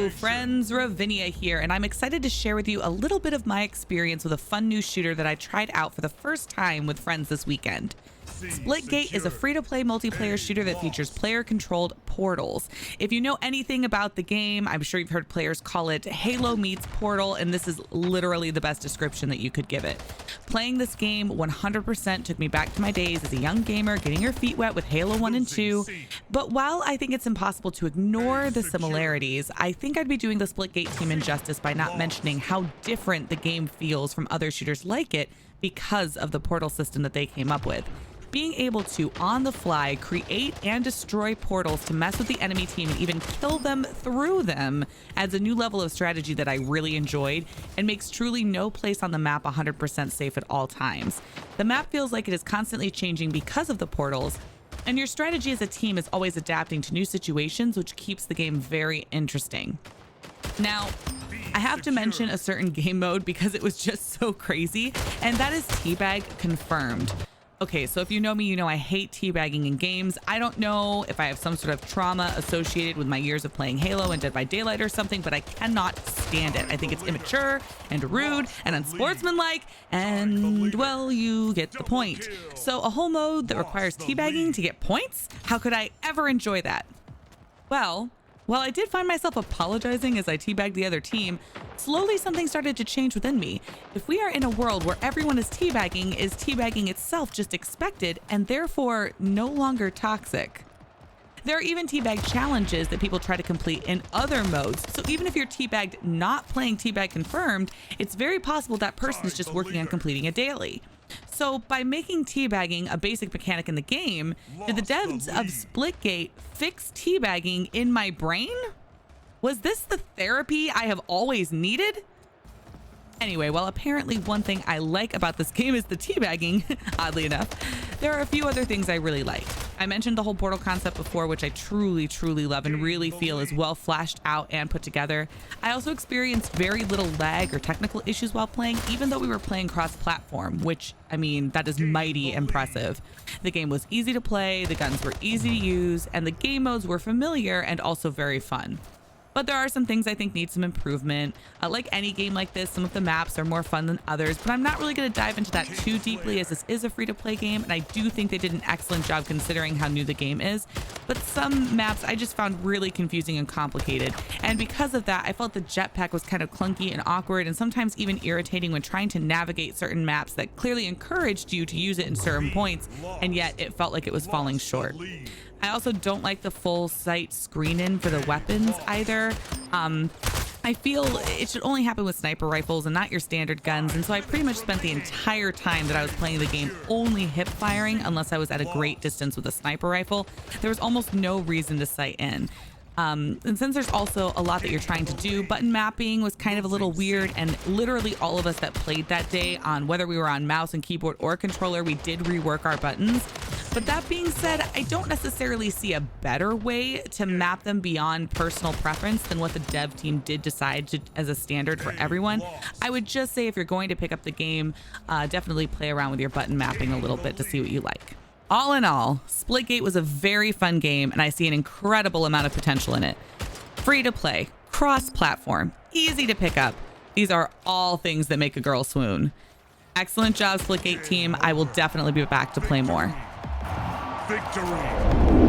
Hello friends, Ravinia here, and I'm excited to share with you a little bit of my experience with a fun new shooter that I tried out for the first time with friends this weekend. Splitgate is a free-to-play multiplayer shooter that features player-controlled portals. If you know anything about the game, I'm sure you've heard players call it Halo meets Portal, and this is literally the best description that you could give it. Playing this game 100% took me back to my days as a young gamer getting your feet wet with Halo 1 and 2, but while I think it's impossible to ignore the similarities, I think I'd be doing the Splitgate team injustice by not mentioning how different the game feels from other shooters like it because of the portal system that they came up with. Being able to, on the fly, create and destroy portals to mess with the enemy team and even kill them through them adds a new level of strategy that I really enjoyed and makes truly no place on the map 100% safe at all times. The map feels like it is constantly changing because of the portals, and your strategy as a team is always adapting to new situations, which keeps the game very interesting. Now, I have to mention a certain game mode because it was just so crazy, and that is Teabag Confirmed. Okay, so if you know me, you know I hate teabagging in games. I don't know if I have some sort of trauma associated with my years of playing Halo and Dead by Daylight or something, but I cannot stand it. I think it's immature and rude and unsportsmanlike, and, well, you get the point. So a whole mode that requires teabagging to get points? How could I ever enjoy that? Well, while I did find myself apologizing as I teabagged the other team, slowly something started to change within me. If we are in a world where everyone is teabagging itself just expected and therefore no longer toxic? There are even teabag challenges that people try to complete in other modes, so even if you're teabagged not playing Teabag Confirmed, it's very possible that person is just working on completing a daily. So by making teabagging a basic mechanic in the game, did the devs of Splitgate fix teabagging in my brain? Was this the therapy I have always needed? Anyway, well, apparently one thing I like about this game is the teabagging, oddly enough. There are a few other things I really like. I mentioned the whole portal concept before, which I truly love and really feel is well flashed out and put together. I also experienced very little lag or technical issues while playing, even though we were playing cross-platform, which, I mean, that is mighty impressive. The game was easy to play, the guns were easy to use, and the game modes were familiar and also very fun. But there are some things I think need some improvement. Like any game like this, some of the maps are more fun than others, but I'm not really going to dive into that too deeply as this is a free-to-play game, and I do think they did an excellent job considering how new the game is. But some maps I just found really confusing and complicated, and because of that, I felt the jetpack was kind of clunky and awkward and sometimes even irritating when trying to navigate certain maps that clearly encouraged you to use it in certain points, and yet it felt like it was falling short. I also don't like the full sight screen in for the weapons either. I feel it should only happen with sniper rifles and not your standard guns, and so I pretty much spent the entire time that I was playing the game only hip firing unless I was at a great distance with a sniper rifle. There was almost no reason to sight in. And since there's also a lot that you're trying to do, button mapping was kind of a little weird, and literally all of us that played that day, on whether we were on mouse and keyboard or controller, we did rework our buttons. But that being said, I don't necessarily see a better way to map them beyond personal preference than what the dev team did decide to as a standard for everyone. I would just say if you're going to pick up the game, definitely play around with your button mapping a little bit to see what you like. All in all, Splitgate was a very fun game, and I see an incredible amount of potential in it. Free to play, cross-platform, easy to pick up. These are all things that make a girl swoon. Excellent job, Splitgate team. I will definitely be back to play more. Victory!